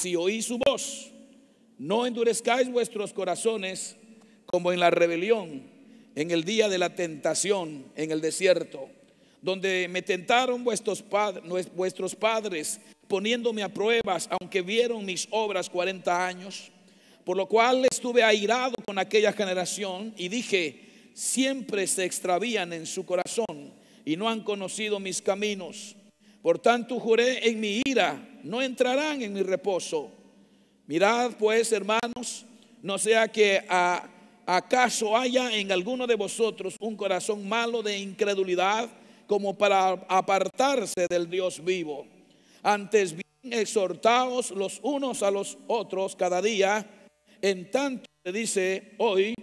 si oís su voz, no endurezcáis vuestros corazones como en la rebelión, en el día de la tentación en el desierto, donde me tentaron vuestros padres, poniéndome a pruebas, aunque vieron mis obras 40 años. Por lo cual estuve airado con aquella generación y dije: siempre se extravían en su corazón y no han conocido mis caminos. Por tanto juré en mi ira: no entrarán en mi reposo. Mirad pues, hermanos, no sea que acaso haya en alguno de vosotros un corazón malo de incredulidad, como para apartarse del Dios vivo. Antes bien, exhortaos los unos a los otros cada día, en tanto se dice hoy,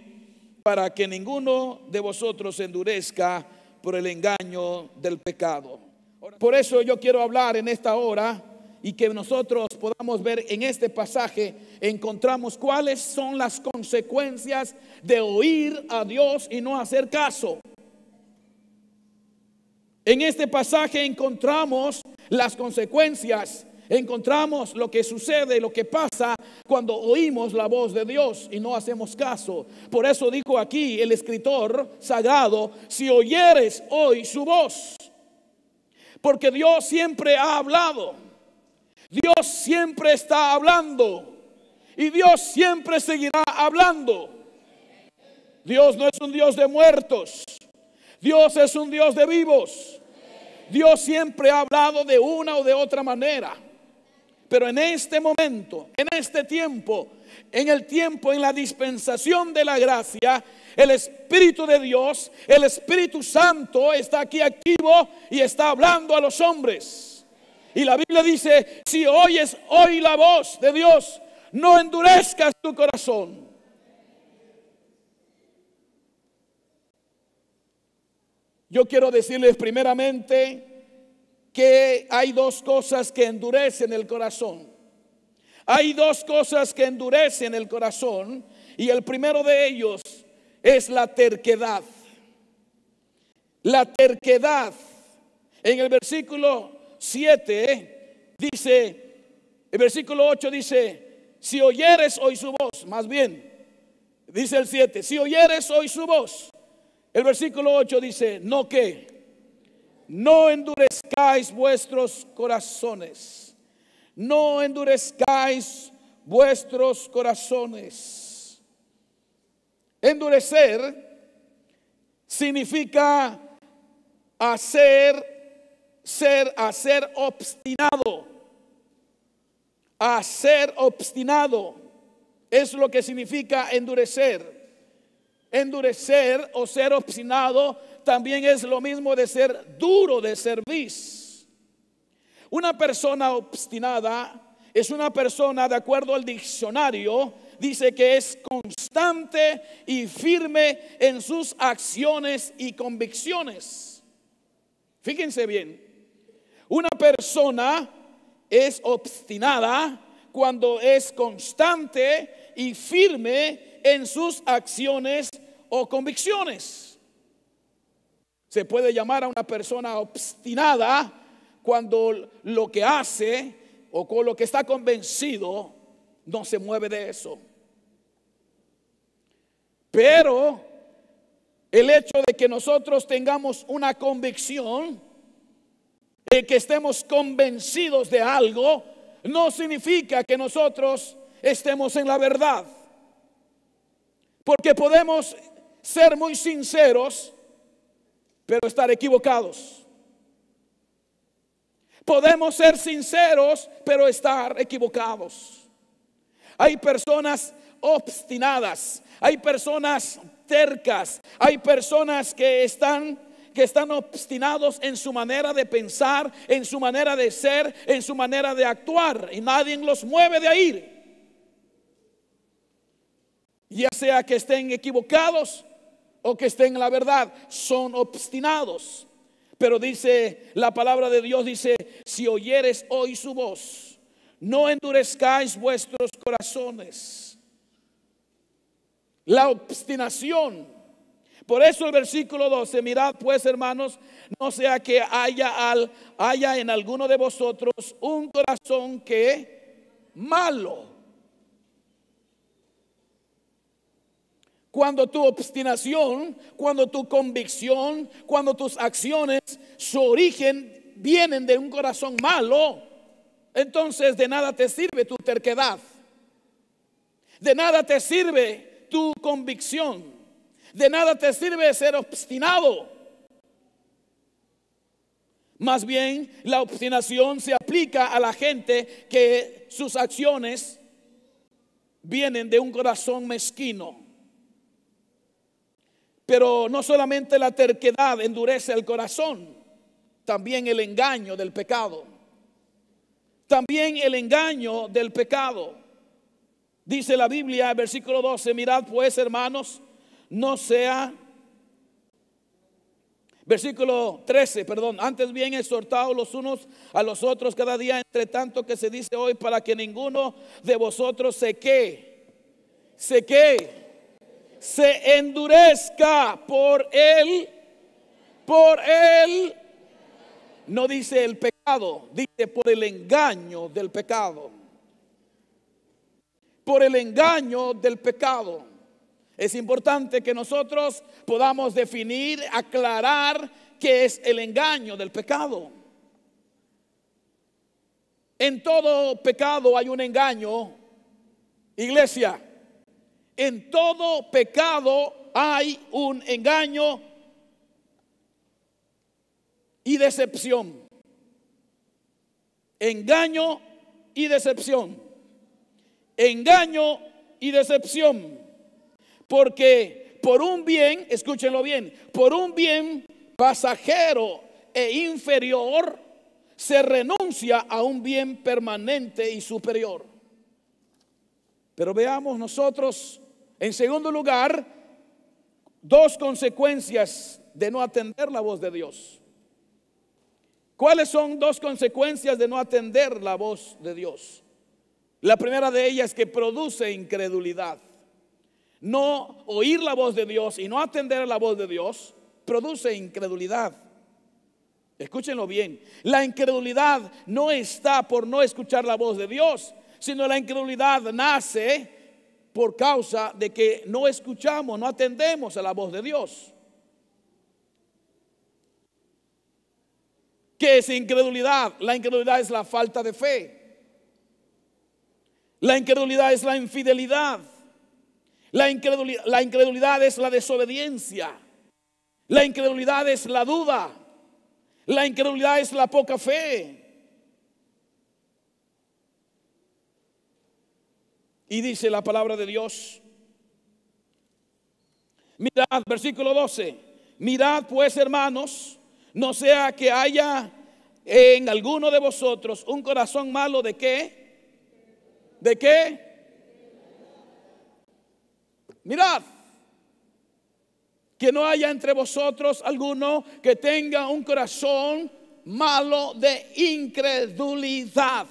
para que ninguno de vosotros se endurezca por el engaño del pecado. Por eso yo quiero hablar en esta hora, y que nosotros podamos ver en este pasaje, encontramos cuáles son las consecuencias de oír a Dios y no hacer caso. En este pasaje encontramos las consecuencias, encontramos lo que sucede, lo que pasa cuando oímos la voz de Dios y no hacemos caso. Por eso dijo aquí el escritor sagrado: si oyeres hoy su voz. Porque Dios siempre ha hablado, Dios siempre está hablando y Dios siempre seguirá hablando. Dios no es un Dios de muertos, Dios es un Dios de vivos. Dios siempre ha hablado de una o de otra manera. Pero en este momento, en este tiempo, en la dispensación de la gracia, el Espíritu de Dios, el Espíritu Santo está aquí activo y está hablando a los hombres. Y la Biblia dice: si oyes hoy la voz de Dios, no endurezcas tu corazón. Yo quiero decirles primeramente que hay dos cosas que endurecen el corazón. Hay dos cosas que endurecen el corazón, y el primero de ellos es la terquedad. La terquedad. En el versículo 7 dice, el versículo 8 dice: si oyeres hoy su voz. Más bien, dice el 7, si oyeres hoy su voz. El versículo 8 dice: no, que no endurezcáis vuestros corazones. No endurezcáis vuestros corazones. Endurecer significa ser obstinado. A ser obstinado es lo que significa endurecer. Endurecer o ser obstinado también es lo mismo de ser duro de cerviz. Una persona obstinada es una persona, de acuerdo al diccionario, dice que es constante y firme en sus acciones y convicciones. Fíjense bien, una persona es obstinada cuando es constante y firme en sus acciones o convicciones. Se puede llamar a una persona obstinada cuando lo que hace o con lo que está convencido no se mueve de eso. Pero el hecho de que nosotros tengamos una convicción, de que estemos convencidos de algo, no significa que nosotros estemos en la verdad. Porque podemos ser muy sinceros, pero estar equivocados. Podemos ser sinceros, pero estar equivocados. Hay personas obstinadas, hay personas tercas, hay personas que están obstinados en su manera de pensar, en su manera de ser, en su manera de actuar, y nadie los mueve de ahí. Ya sea que estén equivocados o que estén en la verdad, son obstinados. Pero dice la palabra de Dios, dice: si oyeres hoy su voz, no endurezcáis vuestros corazones. La obstinación. Por eso el versículo 12, mirad pues, hermanos, no sea que haya en alguno de vosotros un corazón que malo. Cuando tu obstinación, cuando tu convicción, cuando tus acciones, su origen vienen de un corazón malo, entonces de nada te sirve tu terquedad. De nada te sirve tu convicción. De nada te sirve ser obstinado. Más bien, la obstinación se aplica a la gente que sus acciones vienen de un corazón mezquino. Pero no solamente la terquedad endurece el corazón, también el engaño del pecado. También el engaño del pecado. Dice la Biblia, versículo 12, mirad pues, hermanos, no sea... Versículo 13, perdón, antes bien exhortaos los unos a los otros cada día, entre tanto que se dice hoy, para que ninguno de vosotros se endurezca por él, no dice el pecado, dice por el engaño del pecado. Por el engaño del pecado. Es importante que nosotros podamos definir, aclarar qué es el engaño del pecado. En todo pecado hay un engaño, iglesia. En todo pecado hay un engaño y decepción. Engaño y decepción. Engaño y decepción. Porque por un bien, escúchenlo bien, por un bien pasajero e inferior se renuncia a un bien permanente y superior. Pero veamos nosotros, en segundo lugar, dos consecuencias de no atender la voz de Dios. ¿Cuáles son dos consecuencias de no atender la voz de Dios? La primera de ellas es que produce incredulidad. No oír la voz de Dios y no atender a la voz de Dios produce incredulidad. Escúchenlo bien. La incredulidad no está por no escuchar la voz de Dios, sino la incredulidad nace por causa de que no escuchamos, no atendemos a la voz de Dios. ¿Qué es incredulidad? La incredulidad es la falta de fe. La incredulidad es la infidelidad. La incredulidad es la desobediencia. La incredulidad es la duda. La incredulidad es la poca fe. Y dice la palabra de Dios. Mirad, versículo 12. Mirad pues, hermanos, no sea que haya en alguno de vosotros un corazón malo. ¿De qué? ¿De qué? Mirad, que no haya entre vosotros alguno que tenga un corazón malo de incredulidad.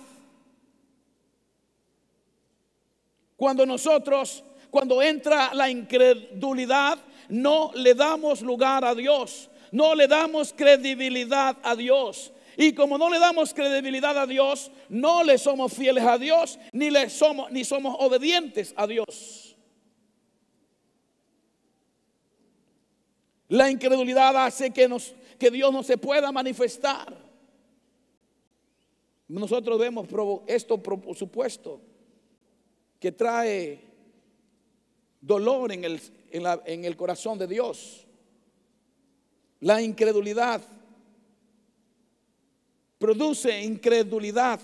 Cuando entra la incredulidad, no le damos lugar a Dios, no le damos credibilidad a Dios. Y como no le damos credibilidad a Dios, no le somos fieles a Dios, ni somos obedientes a Dios. La incredulidad hace que Dios no se pueda manifestar. Nosotros vemos esto, por supuesto, que trae dolor en el corazón de Dios. La incredulidad produce incredulidad,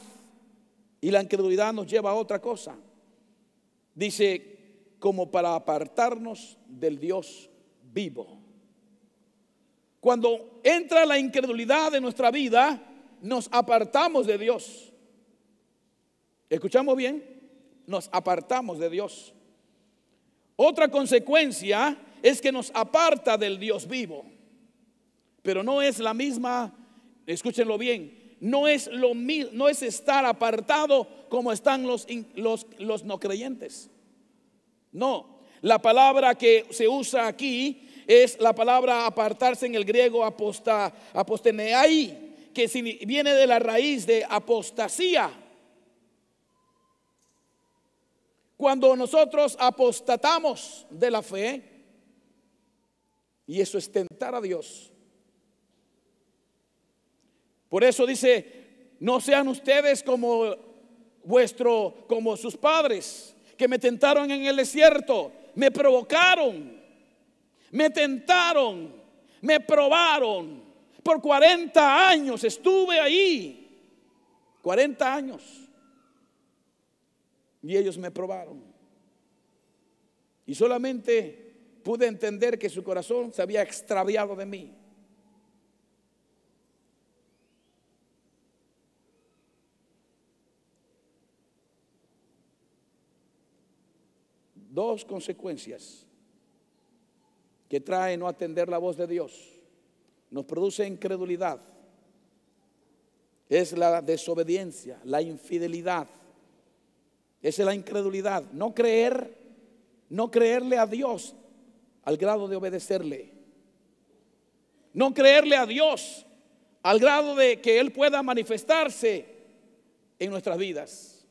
y la incredulidad nos lleva a otra cosa. Dice, como para apartarnos del Dios vivo. Cuando entra la incredulidad en nuestra vida, nos apartamos de Dios. ¿Escuchamos bien? Nos apartamos de Dios. Otra consecuencia es que nos aparta del Dios vivo. Pero no es la misma, escúchenlo bien, no es lo mismo, no es estar apartado como están los no creyentes. No, la palabra que se usa aquí es la palabra apartarse en el griego aposteneai, que viene de la raíz de apostasía. cuando nosotros apostatamos de la fe, y eso es tentar a Dios. Por eso dice, no sean ustedes como sus padres, que me tentaron en el desierto, me provocaron, me tentaron, me probaron. Por 40 años estuve ahí, 40 años. Y ellos me probaron. Y solamente pude entender que su corazón se había extraviado de mí. Dos consecuencias que trae no atender la voz de Dios. Nos produce incredulidad. Es la desobediencia, la infidelidad. Esa es la incredulidad. No creerle a Dios al grado de obedecerle. No creerle a Dios al grado de que Él pueda manifestarse en nuestras vidas.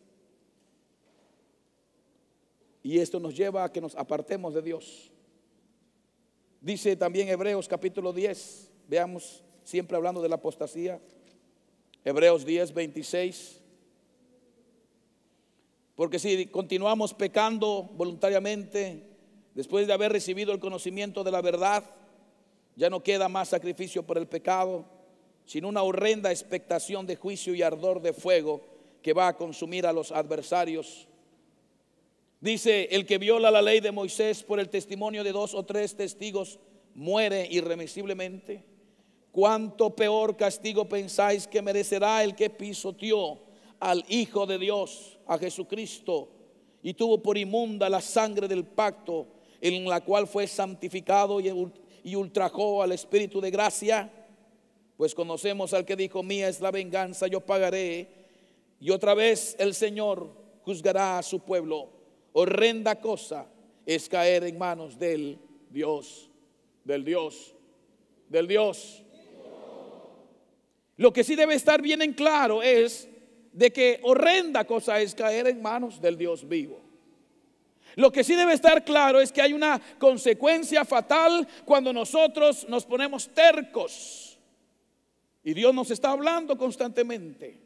Y esto nos lleva a que nos apartemos de Dios. Dice también Hebreos capítulo 10, veamos, siempre hablando de la apostasía. Hebreos 10, 26. Porque si continuamos pecando voluntariamente, después de haber recibido el conocimiento de la verdad, ya no queda más sacrificio por el pecado, sino una horrenda expectación de juicio y ardor de fuego que va a consumir a los adversarios. Dice, el que viola la ley de Moisés por el testimonio de 2 o 3 testigos muere irremisiblemente. ¿Cuánto peor castigo pensáis que merecerá el que pisoteó al Hijo de Dios, a Jesucristo, y tuvo por inmunda la sangre del pacto en la cual fue santificado y ultrajó al Espíritu de gracia? Pues conocemos al que dijo, mía es la venganza, yo pagaré. Y otra vez el Señor juzgará a su pueblo. Horrenda cosa es caer en manos del Dios. Lo que sí debe estar bien en claro es de que horrenda cosa es caer en manos del Dios vivo. Lo que sí debe estar claro es que hay una consecuencia fatal cuando nosotros nos ponemos tercos. Y Dios nos está hablando constantemente.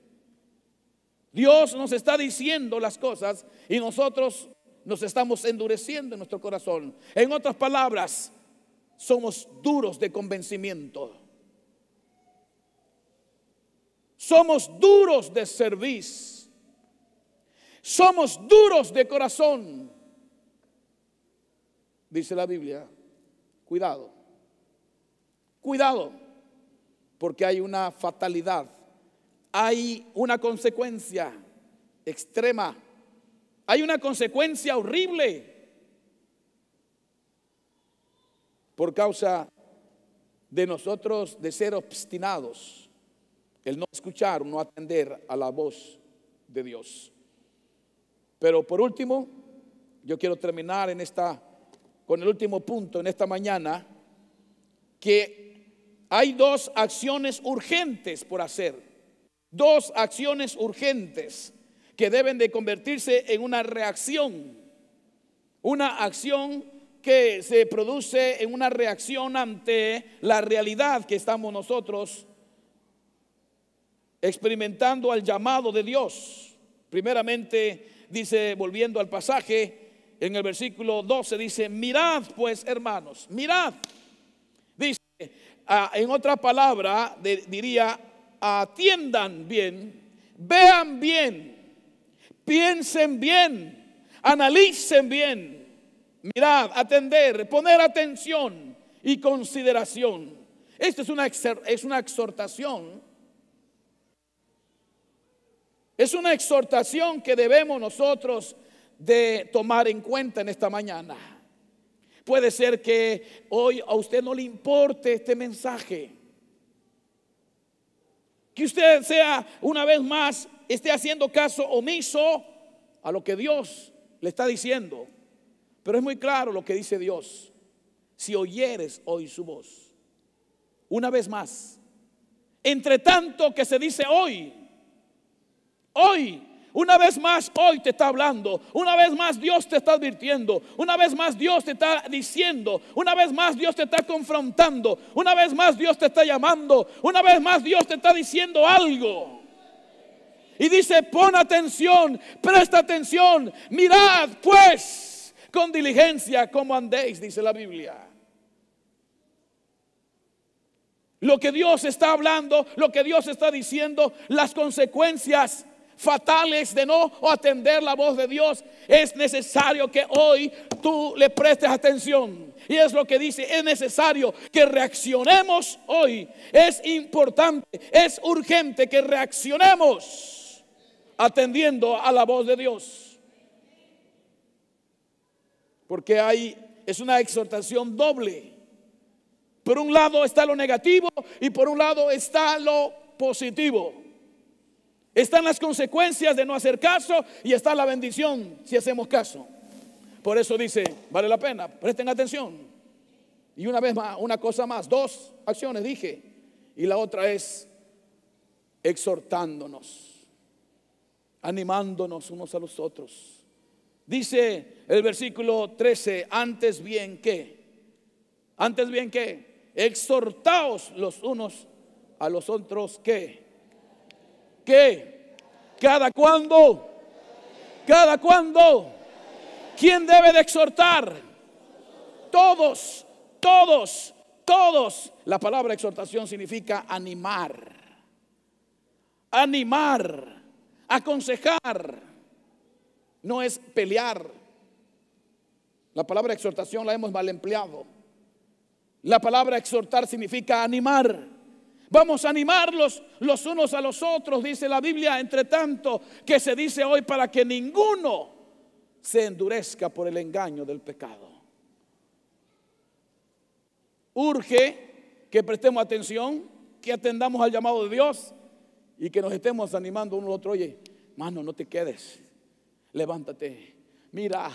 Dios nos está diciendo las cosas y nosotros nos estamos endureciendo en nuestro corazón. En otras palabras, somos duros de convencimiento. Somos duros de cerviz. Somos duros de corazón. Dice la Biblia, cuidado, porque hay una fatalidad, hay una consecuencia extrema, hay una consecuencia horrible por causa de nosotros de ser obstinados, el no escuchar, no atender a la voz de Dios. Pero por último, yo quiero terminar con el último punto en esta mañana, que hay 2 acciones urgentes por hacer, 2 acciones urgentes que deben de convertirse en una reacción, una acción que se produce en una reacción ante la realidad que estamos nosotros experimentando al llamado de Dios. Primeramente dice, volviendo al pasaje, en el versículo 12 dice, mirad pues, hermanos, mirad. Dice, en otra palabra diría, atiendan bien, vean bien, piensen bien, analicen bien. Mirad, atender, poner atención y consideración. Esta es una exhortación. Es una exhortación que debemos nosotros de tomar en cuenta en esta mañana. Puede ser que hoy a usted no le importe este mensaje, que usted sea una vez más, esté haciendo caso omiso a lo que Dios le está diciendo. Pero es muy claro lo que dice Dios: si oyeres hoy su voz. Una vez más, entre tanto que se dice hoy, Una vez más hoy te está hablando, una vez más Dios te está advirtiendo, una vez más Dios te está diciendo, una vez más Dios te está confrontando, una vez más Dios te está llamando, una vez más Dios te está diciendo algo. Y dice: pon atención, presta atención, mirad pues con diligencia cómo andéis, dice la Biblia. Lo que Dios está hablando, lo que Dios está diciendo, las consecuencias fatales de no atender la voz de Dios, es necesario que hoy tú le prestes atención. Y es lo que dice: es necesario que reaccionemos hoy. Es importante, es urgente que reaccionemos atendiendo a la voz de Dios. Porque es una exhortación doble. Por un lado está lo negativo y por un lado está lo positivo. Están las consecuencias de no hacer caso y está la bendición si hacemos caso. Por eso dice: vale la pena, presten atención. Y una vez más, una cosa más, 2 acciones dije. Y la otra es exhortándonos, animándonos unos a los otros. Dice el versículo 13: antes bien que exhortaos los unos a los otros que cada cuando. ¿Quién debe de exhortar? Todos. La palabra exhortación significa animar, aconsejar. No es pelear. La palabra exhortación la hemos mal empleado. La palabra exhortar significa animar. Vamos a animarlos los unos a los otros, dice la Biblia, entre tanto que se dice hoy, para que ninguno se endurezca por el engaño del pecado. Urge que prestemos atención, que atendamos al llamado de Dios y que nos estemos animando uno al otro. Oye, mano, no te quedes, levántate. Mira,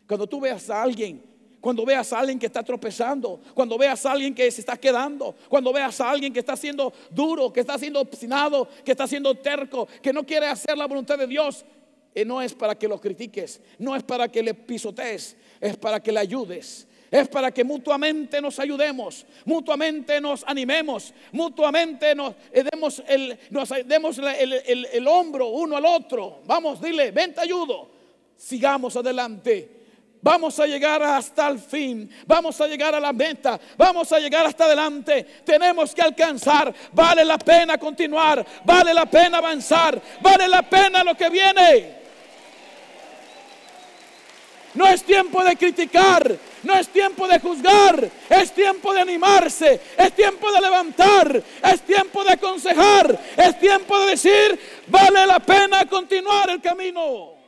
cuando tú veas a alguien, cuando veas a alguien que está tropezando, cuando veas a alguien que se está quedando, cuando veas a alguien que está siendo duro, que está siendo obstinado, que está siendo terco, que no quiere hacer la voluntad de Dios, no es para que lo critiques, no es para que le pisotees, es para que le ayudes. Es para que mutuamente nos ayudemos, mutuamente nos animemos, mutuamente nos demos el hombro uno al otro. Vamos, dile: ven, te ayudo. Sigamos adelante. Vamos a llegar hasta el fin. Vamos a llegar a la meta. Vamos a llegar hasta adelante. Tenemos que alcanzar. Vale la pena continuar. Vale la pena avanzar. Vale la pena lo que viene. No es tiempo de criticar. No es tiempo de juzgar. Es tiempo de animarse. Es tiempo de levantar. Es tiempo de aconsejar. Es tiempo de decir: vale la pena continuar el camino.